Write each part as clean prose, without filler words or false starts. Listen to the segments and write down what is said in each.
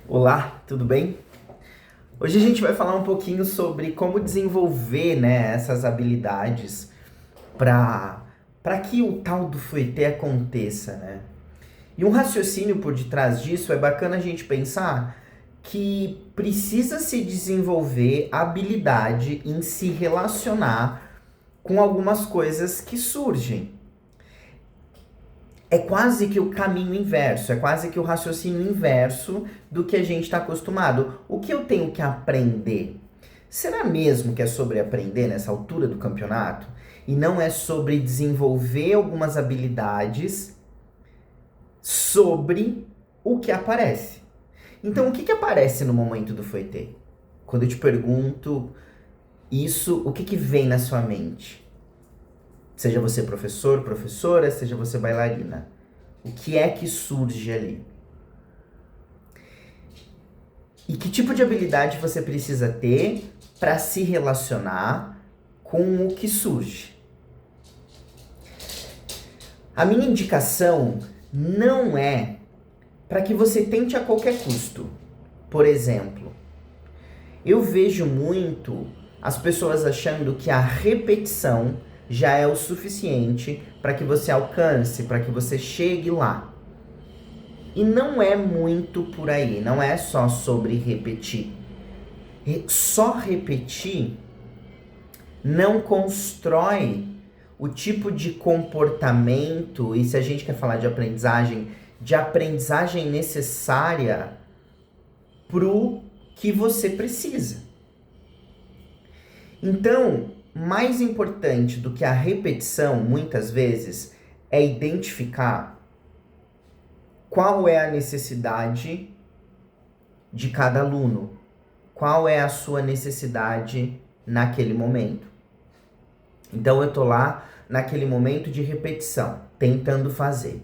Olá, tudo bem? Hoje a gente vai falar um pouquinho sobre como desenvolver, essas habilidades para que o tal do fouetê aconteça, né? E um raciocínio por detrás disso é bacana a gente pensar que precisa se desenvolver habilidade em se relacionar com algumas coisas que surgem. É quase que o caminho inverso, é quase que o raciocínio inverso do que a gente está acostumado. O que eu tenho que aprender? Será mesmo que é sobre aprender nessa altura do campeonato? E não é sobre desenvolver algumas habilidades sobre o que aparece? Então, o que aparece no momento do fouetê? Quando eu te pergunto isso, o que vem na sua mente? Seja você professor, professora, seja você bailarina. O que é que surge ali? E que tipo de habilidade você precisa ter para se relacionar com o que surge? A minha indicação não é para que você tente a qualquer custo. Por exemplo, eu vejo muito as pessoas achando que a repetição já é o suficiente para que você alcance, para que você chegue lá. E não é muito por aí, não é só sobre repetir. Só repetir não constrói o tipo de comportamento, e se a gente quer falar de aprendizagem necessária pro que você precisa. Então, mais importante do que a repetição, muitas vezes, é identificar qual é a necessidade de cada aluno, qual é a sua necessidade naquele momento. Então eu tô lá naquele momento de repetição, tentando fazer.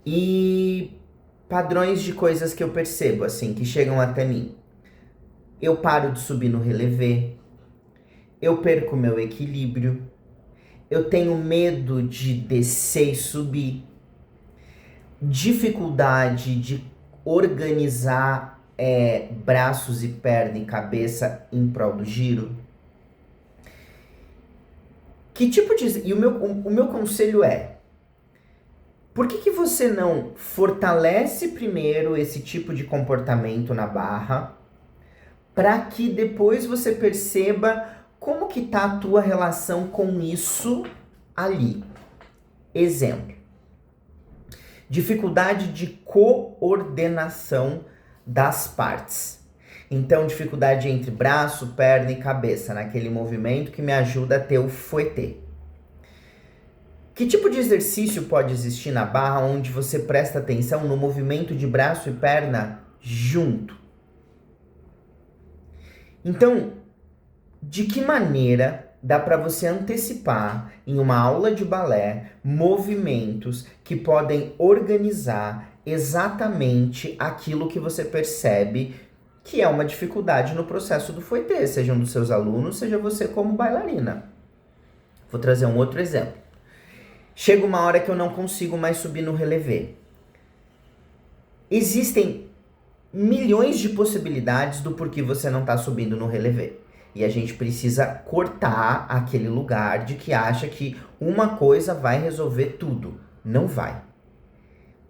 E padrões de coisas que eu percebo, assim, que chegam até mim. Eu paro de subir no relevê, eu perco meu equilíbrio, eu tenho medo de descer e subir, dificuldade de organizar braços e perna e cabeça em prol do giro. Que tipo de... E o meu conselho é, por que você não fortalece primeiro esse tipo de comportamento na barra, para que depois você perceba como que tá a tua relação com isso ali. Exemplo. Dificuldade de coordenação das partes. Então, dificuldade entre braço, perna e cabeça, naquele movimento que me ajuda a ter o fouetê. Que tipo de exercício pode existir na barra onde você presta atenção no movimento de braço e perna junto? Então, de que maneira dá para você antecipar em uma aula de balé movimentos que podem organizar exatamente aquilo que você percebe que é uma dificuldade no processo do fouetê, seja um dos seus alunos, seja você como bailarina. Vou trazer um outro exemplo. Chega uma hora que eu não consigo mais subir no relevê. Existem milhões de possibilidades do porquê você não está subindo no relevê. E a gente precisa cortar aquele lugar de que acha que uma coisa vai resolver tudo. Não vai.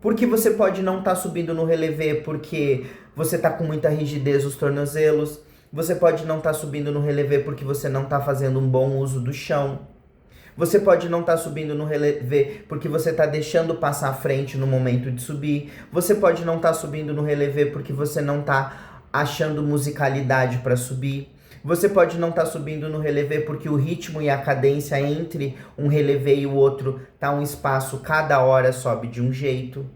Porque você pode não estar subindo no relevê porque você está com muita rigidez nos tornozelos. Você pode não estar subindo no relevê porque você não está fazendo um bom uso do chão. Você pode não estar subindo no relevê porque você está deixando passar a frente no momento de subir. Você pode não estar subindo no relevê porque você não está achando musicalidade para subir. Você pode não estar subindo no relevê porque o ritmo e a cadência entre um relevê e o outro tá um espaço, cada hora sobe de um jeito.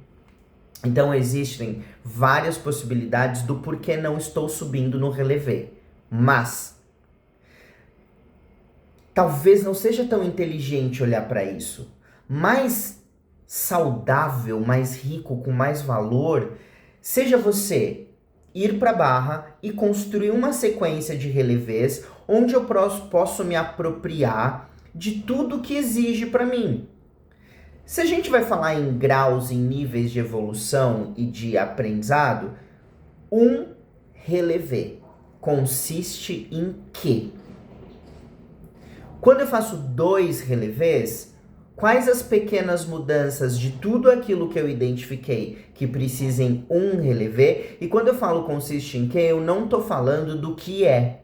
Então existem várias possibilidades do porquê não estou subindo no relevê. Mas talvez não seja tão inteligente olhar para isso. Mais saudável, mais rico, com mais valor, seja você ir para a barra e construir uma sequência de relevés onde eu posso me apropriar de tudo que exige para mim. Se a gente vai falar em graus, em níveis de evolução e de aprendizado, Um relevé consiste em quê? Quando eu faço 2 relevés, quais as pequenas mudanças de tudo aquilo que eu identifiquei que precisem um relevé? E quando eu falo consiste em quê, eu não estou falando do que é,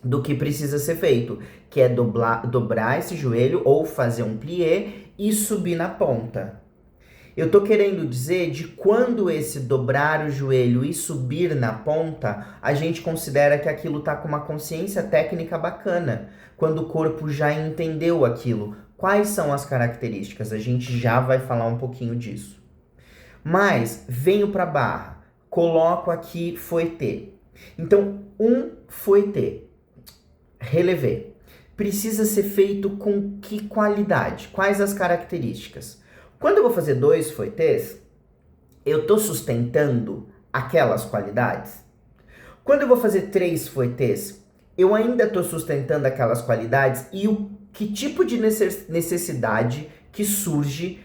do que precisa ser feito, que é dobrar esse joelho ou fazer um plié e subir na ponta. Eu tô querendo dizer de quando esse dobrar o joelho e subir na ponta, a gente considera que aquilo tá com uma consciência técnica bacana. Quando o corpo já entendeu aquilo. Quais são as características? A gente já vai falar um pouquinho disso. Mas venho para barra, coloco aqui fouetté. Então, um fouetté, relevé, precisa ser feito com que qualidade? Quais as características? Quando eu vou fazer 2 fouettés, eu estou sustentando aquelas qualidades. Quando eu vou fazer 3 fouettés, eu ainda estou sustentando aquelas qualidades e que tipo de necessidade que surge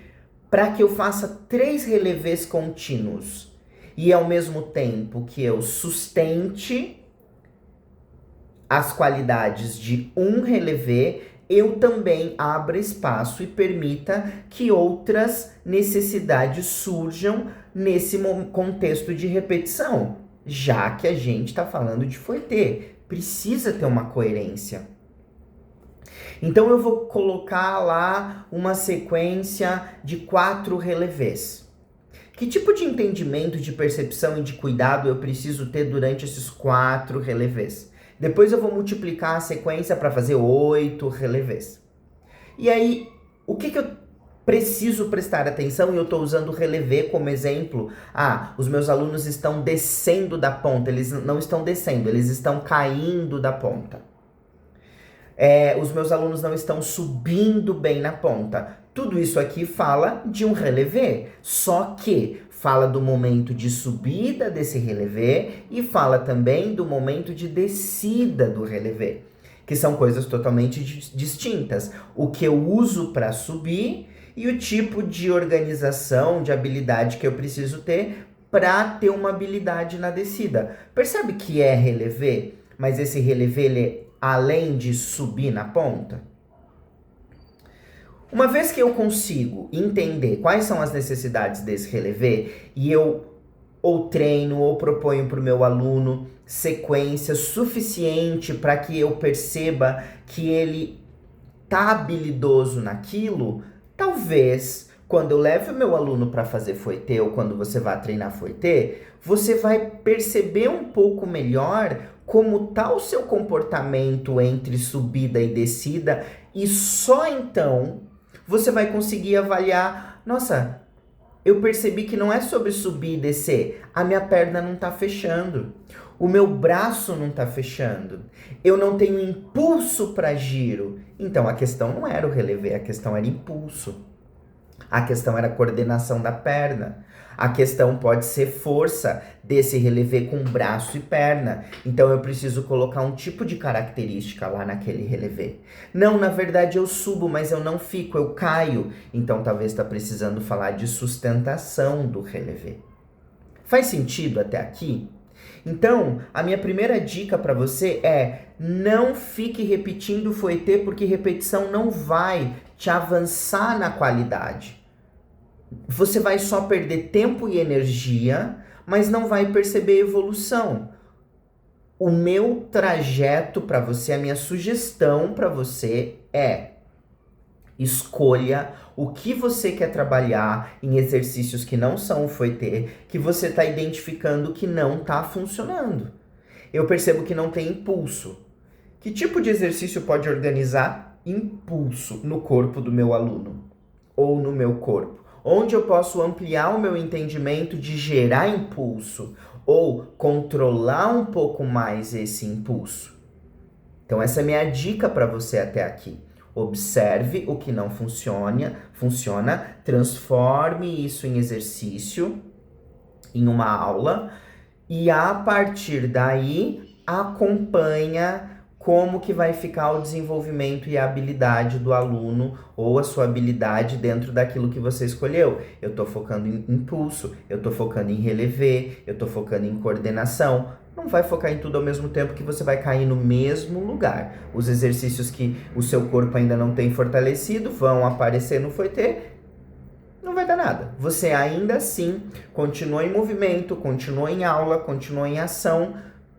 para que eu faça 3 relevés contínuos e ao mesmo tempo que eu sustente as qualidades de um relevé, eu também abra espaço e permita que outras necessidades surjam nesse contexto de repetição, já que a gente está falando de fouetté. Precisa ter uma coerência. Então eu vou colocar lá uma sequência de 4 relevés. Que tipo de entendimento, de percepção e de cuidado eu preciso ter durante esses 4 relevés? Depois eu vou multiplicar a sequência para fazer 8 relevés. E aí, o que eu preciso prestar atenção? E eu estou usando o relevé como exemplo. Os meus alunos estão descendo da ponta. Eles não estão descendo, eles estão caindo da ponta. Os meus alunos não estão subindo bem na ponta. Tudo isso aqui fala de um relevé, só que fala do momento de subida desse relevé e fala também do momento de descida do relevé, que são coisas totalmente distintas. O que eu uso para subir e o tipo de organização, de habilidade que eu preciso ter para ter uma habilidade na descida. Percebe que é relevé, mas esse relevé ele é além de subir na ponta? Uma vez que eu consigo entender quais são as necessidades desse relevé e eu ou treino ou proponho para o meu aluno sequência suficiente para que eu perceba que ele tá habilidoso naquilo, talvez quando eu levo o meu aluno para fazer fouetté ou quando você vai treinar fouetté, você vai perceber um pouco melhor como tá o seu comportamento entre subida e descida e só então você vai conseguir avaliar, nossa, eu percebi que não é sobre subir e descer, a minha perna não tá fechando, o meu braço não tá fechando, eu não tenho impulso para giro. Então a questão não era o relevé, a questão era impulso. A questão era a coordenação da perna. A questão pode ser força desse relevé com braço e perna. Então eu preciso colocar um tipo de característica lá naquele relevé. Não, na verdade eu subo, mas eu não fico, eu caio. Então talvez está precisando falar de sustentação do relevé. Faz sentido até aqui? Então, a minha primeira dica para você é: não fique repetindo o fouetté, porque repetição não vai te avançar na qualidade. Você vai só perder tempo e energia, mas não vai perceber evolução. O meu trajeto para você, a minha sugestão para você é: escolha o que você quer trabalhar em exercícios que não são o fouetté, que você está identificando que não está funcionando. Eu percebo que não tem impulso. Que tipo de exercício pode organizar impulso no corpo do meu aluno? Ou no meu corpo? Onde eu posso ampliar o meu entendimento de gerar impulso? Ou controlar um pouco mais esse impulso? Então essa é a minha dica para você até aqui. Observe o que não funciona, transforme isso em exercício, em uma aula, e a partir daí acompanha como que vai ficar o desenvolvimento e a habilidade do aluno ou a sua habilidade dentro daquilo que você escolheu. Eu estou focando em impulso, eu estou focando em relevé, eu estou focando em coordenação. Não vai focar em tudo ao mesmo tempo que você vai cair no mesmo lugar. Os exercícios que o seu corpo ainda não tem fortalecido vão aparecer no fouetê, não vai dar nada. Você ainda assim continua em movimento, continua em aula, continua em ação,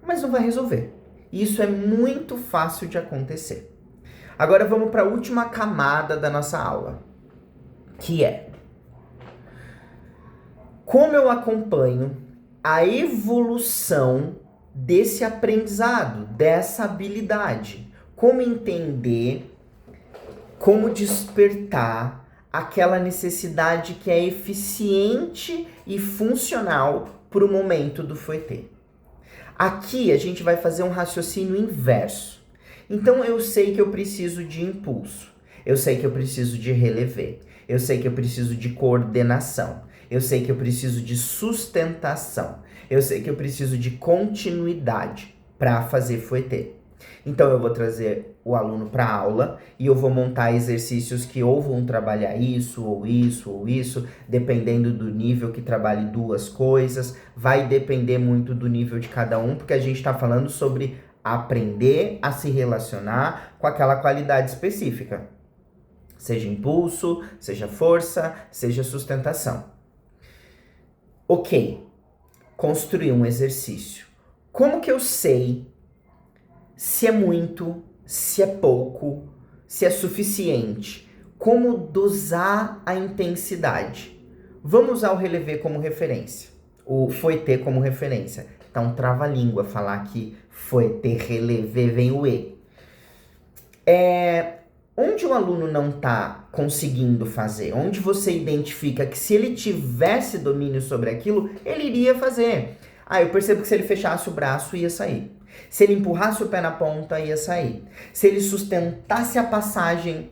mas não vai resolver. Isso é muito fácil de acontecer. Agora vamos para a última camada da nossa aula, que é como eu acompanho a evolução desse aprendizado, dessa habilidade. Como entender, como despertar aquela necessidade que é eficiente e funcional para o momento do fouetê. Aqui a gente vai fazer um raciocínio inverso. Então eu sei que eu preciso de impulso, eu sei que eu preciso de relevé, eu sei que eu preciso de coordenação, eu sei que eu preciso de sustentação, eu sei que eu preciso de continuidade para fazer fouetê. Então eu vou trazer o aluno para a aula e eu vou montar exercícios que ou vão trabalhar isso, ou isso, ou isso, dependendo do nível que trabalhe duas coisas. Vai depender muito do nível de cada um, porque a gente está falando sobre aprender a se relacionar com aquela qualidade específica. Seja impulso, seja força, seja sustentação. Ok, construir um exercício. Como que eu sei se é muito, se é pouco, se é suficiente? Como dosar a intensidade? Vamos usar o relevé como referência, o fouetê como referência. Tá um trava-língua falar que fouetê, relevé, vem o E. Onde o aluno não está conseguindo fazer, onde você identifica que se ele tivesse domínio sobre aquilo, ele iria fazer. Eu percebo que se ele fechasse o braço, ia sair. Se ele empurrasse o pé na ponta, ia sair. Se ele sustentasse a passagem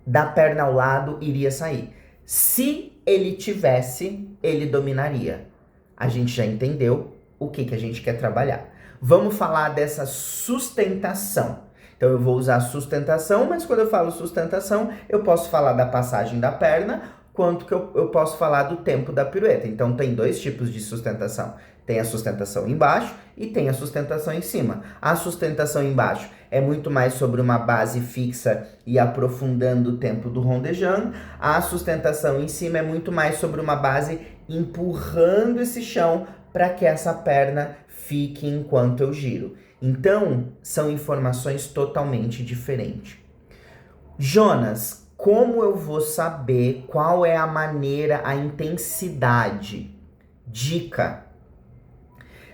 da perna ao lado, iria sair. Se ele tivesse, ele dominaria. A gente já entendeu o que a gente quer trabalhar. Vamos falar dessa sustentação. Então eu vou usar sustentação, mas quando eu falo sustentação, eu posso falar da passagem da perna, quanto que eu posso falar do tempo da pirueta. Então tem dois tipos de sustentação. Tem a sustentação embaixo e tem a sustentação em cima. A sustentação embaixo é muito mais sobre uma base fixa e aprofundando o tempo do rondejando. A sustentação em cima é muito mais sobre uma base empurrando esse chão para que essa perna fique enquanto eu giro. Então, são informações totalmente diferentes. Jonas, como eu vou saber qual é a maneira, a intensidade? Dica.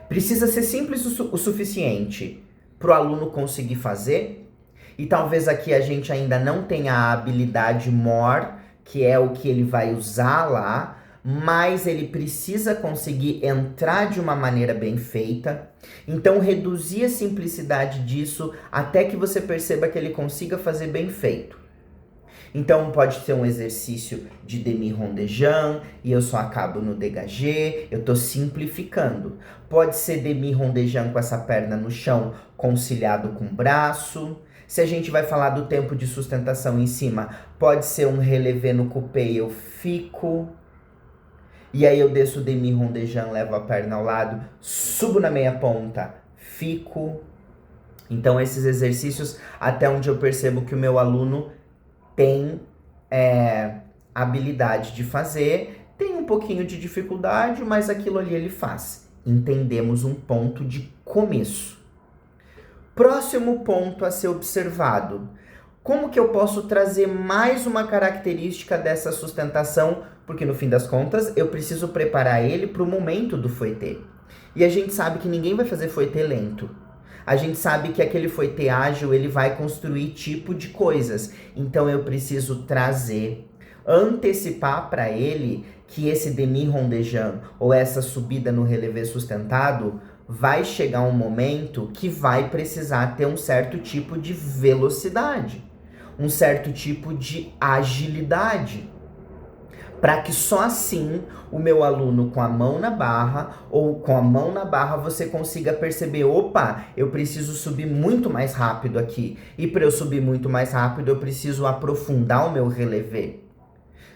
Precisa ser simples o suficiente para o aluno conseguir fazer. E talvez aqui a gente ainda não tenha a habilidade more, que é o que ele vai usar lá, mas ele precisa conseguir entrar de uma maneira bem feita. Então reduzir a simplicidade disso até que você perceba que ele consiga fazer bem feito. Então pode ser um exercício de demi-rondejant e eu só acabo no dégagé, eu tô simplificando. Pode ser demi-rondejant com essa perna no chão conciliado com o braço. Se a gente vai falar do tempo de sustentação em cima, pode ser um relevé no coupé e eu fico. E aí eu desço o demi-rondejant, levo a perna ao lado, subo na meia ponta, fico. Então esses exercícios até onde eu percebo que o meu aluno tem habilidade de fazer, tem um pouquinho de dificuldade, mas aquilo ali ele faz. Entendemos um ponto de começo. Próximo ponto a ser observado. Como que eu posso trazer mais uma característica dessa sustentação? Porque no fim das contas, eu preciso preparar ele para o momento do fouetê. E a gente sabe que ninguém vai fazer fouetê lento. A gente sabe que aquele fouetê ágil, ele vai construir tipo de coisas. Então eu preciso trazer, antecipar para ele que esse demi-rondejant ou essa subida no relevé sustentado vai chegar um momento que vai precisar ter um certo tipo de velocidade, um certo tipo de agilidade. para que só assim o meu aluno com a mão na barra ou com a mão na barra você consiga perceber, opa, eu preciso subir muito mais rápido aqui. E para eu subir muito mais rápido, eu preciso aprofundar o meu relevé.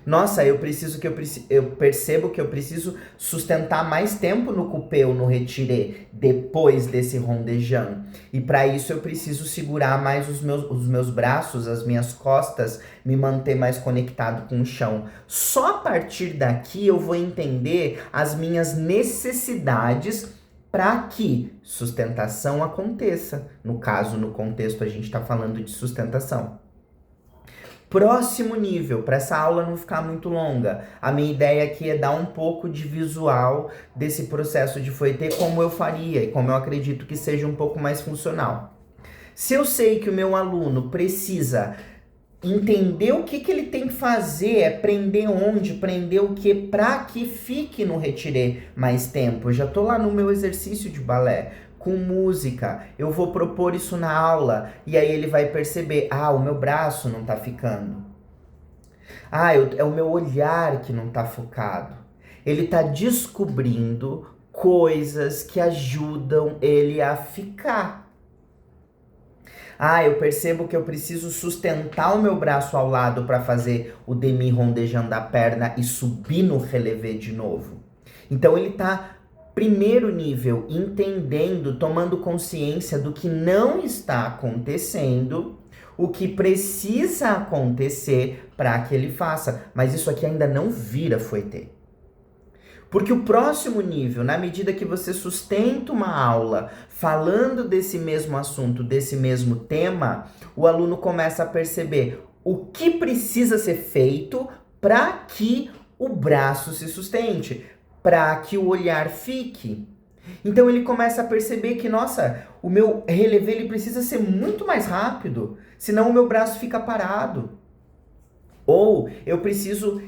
Nossa, eu percebo que eu preciso sustentar mais tempo no coupé ou no retiré depois desse rondejão. E para isso eu preciso segurar mais os meus braços, as minhas costas, me manter mais conectado com o chão. Só a partir daqui eu vou entender as minhas necessidades para que sustentação aconteça. No caso, no contexto, a gente está falando de sustentação. Próximo nível, para essa aula não ficar muito longa, a minha ideia aqui é dar um pouco de visual desse processo de fouetté, como eu faria e como eu acredito que seja um pouco mais funcional. Se eu sei que o meu aluno precisa entender o que ele tem que fazer, é prender onde, prender o que, para que fique no retiré mais tempo. Eu já estou lá no meu exercício de balé, com música, eu vou propor isso na aula, e aí ele vai perceber, o meu braço não tá ficando. É o meu olhar que não tá focado. Ele tá descobrindo coisas que ajudam ele a ficar. Eu percebo que eu preciso sustentar o meu braço ao lado para fazer o demi-rondejando da perna e subir no relevé de novo. Então ele tá primeiro nível, entendendo, tomando consciência do que não está acontecendo, o que precisa acontecer para que ele faça. Mas isso aqui ainda não vira fouetté. Porque o próximo nível, na medida que você sustenta uma aula falando desse mesmo assunto, desse mesmo tema, o aluno começa a perceber o que precisa ser feito para que o braço se sustente, para que o olhar fique. Então ele começa a perceber que, nossa, o meu relevé ele precisa ser muito mais rápido, senão o meu braço fica parado. Ou eu preciso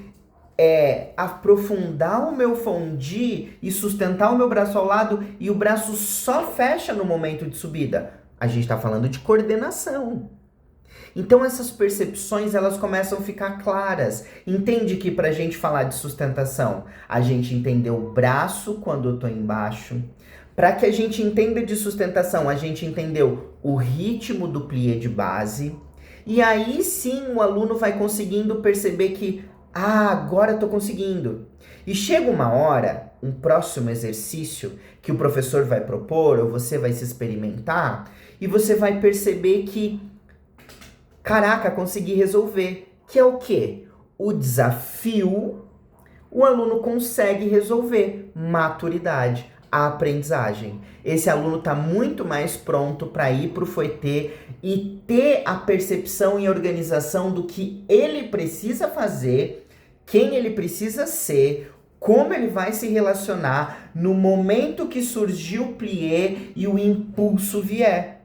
aprofundar o meu fondue e sustentar o meu braço ao lado e o braço só fecha no momento de subida. A gente está falando de coordenação. Então essas percepções elas começam a ficar claras. Entende que para a gente falar de sustentação, a gente entendeu o braço quando eu estou embaixo. Para que a gente entenda de sustentação, a gente entendeu o ritmo do plié de base. E aí sim o aluno vai conseguindo perceber que, agora eu estou conseguindo. E chega uma hora, um próximo exercício que o professor vai propor, ou você vai se experimentar, e você vai perceber que caraca, consegui resolver. Que é o quê? O desafio, o aluno consegue resolver. Maturidade, a aprendizagem. Esse aluno está muito mais pronto para ir para o fouetté e ter a percepção e organização do que ele precisa fazer, quem ele precisa ser, como ele vai se relacionar no momento que surgir o plié e o impulso vier.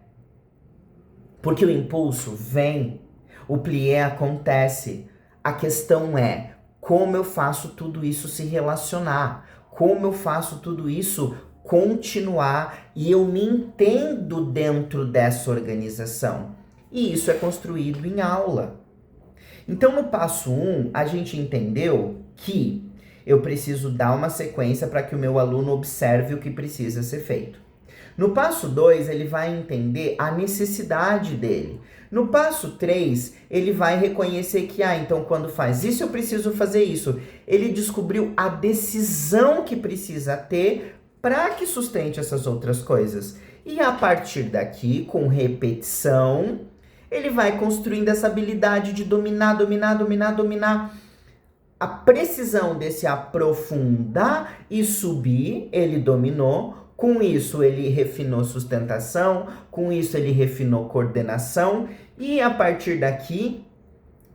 Porque o impulso vem, o plié acontece. A questão é como eu faço tudo isso se relacionar, como eu faço tudo isso continuar e eu me entendo dentro dessa organização. E isso é construído em aula. Então no passo 1, a gente entendeu que eu preciso dar uma sequência para que o meu aluno observe o que precisa ser feito. No passo 2, ele vai entender a necessidade dele. No passo 3, ele vai reconhecer que, então quando faz isso, eu preciso fazer isso. Ele descobriu a decisão que precisa ter para que sustente essas outras coisas. E a partir daqui, com repetição, ele vai construindo essa habilidade de dominar. A precisão desse aprofundar e subir, ele dominou. Com isso, ele refinou sustentação, com isso, ele refinou coordenação, e a partir daqui,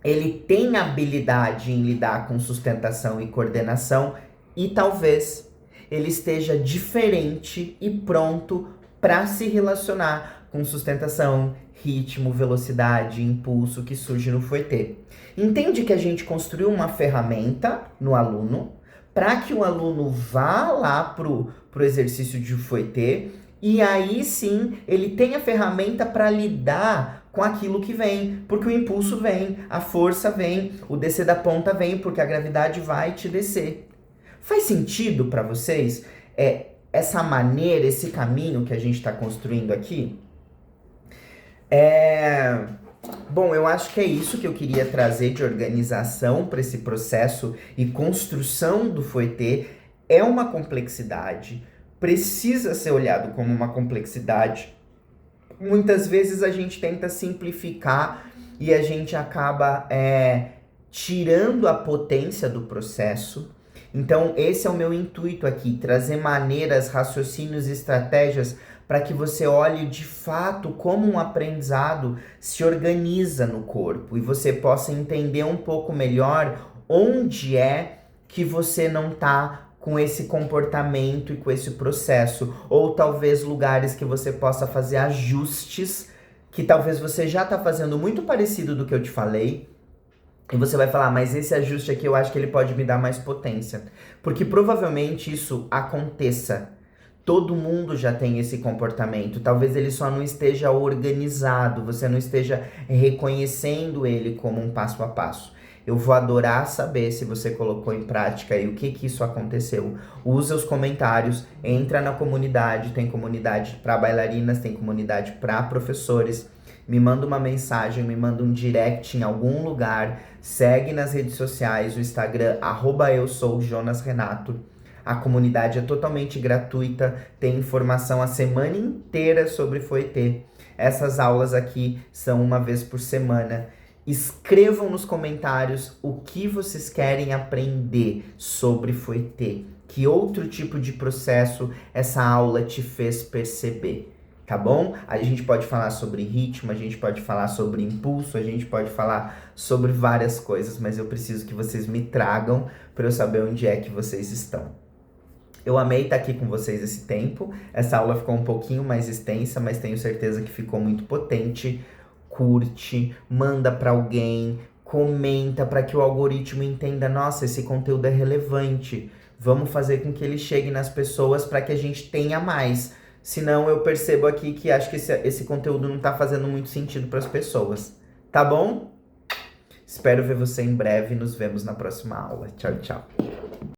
ele tem habilidade em lidar com sustentação e coordenação, e talvez ele esteja diferente e pronto para se relacionar com sustentação, ritmo, velocidade, impulso que surge no fouetté. Entende que a gente construiu uma ferramenta no aluno, para que o aluno vá lá pro exercício de fouetté E aí sim, ele tem a ferramenta para lidar com aquilo que vem, porque o impulso vem, a força vem, o descer da ponta vem, porque a gravidade vai te descer. Faz sentido para vocês essa maneira, esse caminho que a gente está construindo aqui? Bom, eu acho que é isso que eu queria trazer de organização para esse processo e construção do Fouetê. É uma complexidade, precisa ser olhado como uma complexidade. Muitas vezes a gente tenta simplificar e a gente acaba tirando a potência do processo. Então, esse é o meu intuito aqui, trazer maneiras, raciocínios, estratégias para que você olhe de fato como um aprendizado se organiza no corpo e você possa entender um pouco melhor onde é que você não está com esse comportamento e com esse processo, ou talvez lugares que você possa fazer ajustes que talvez você já está fazendo muito parecido do que eu te falei. E você vai falar, mas esse ajuste aqui eu acho que ele pode me dar mais potência. Porque provavelmente isso aconteça. Todo mundo já tem esse comportamento. Talvez ele só não esteja organizado, você não esteja reconhecendo ele como um passo a passo. Eu vou adorar saber se você colocou em prática e o que isso aconteceu. Usa os comentários, entra na comunidade, tem comunidade para bailarinas, tem comunidade para professores. Me manda uma mensagem, me manda um direct em algum lugar, segue nas redes sociais, o Instagram, @EuSouJonasRenato. A comunidade é totalmente gratuita, tem informação a semana inteira sobre Fouetê. Essas aulas aqui são uma vez por semana. Escrevam nos comentários o que vocês querem aprender sobre Fouetê. Que outro tipo de processo essa aula te fez perceber? Tá bom? A gente pode falar sobre ritmo, a gente pode falar sobre impulso, a gente pode falar sobre várias coisas, mas eu preciso que vocês me tragam para eu saber onde é que vocês estão. Eu amei estar aqui com vocês esse tempo. Essa aula ficou um pouquinho mais extensa, mas tenho certeza que ficou muito potente. Curte, manda para alguém, comenta para que o algoritmo entenda, nossa, esse conteúdo é relevante. Vamos fazer com que ele chegue nas pessoas para que a gente tenha mais. Senão eu percebo aqui que acho que esse conteúdo não tá fazendo muito sentido para as pessoas. Tá bom? Espero ver você em breve. Nos vemos na próxima aula. Tchau, tchau.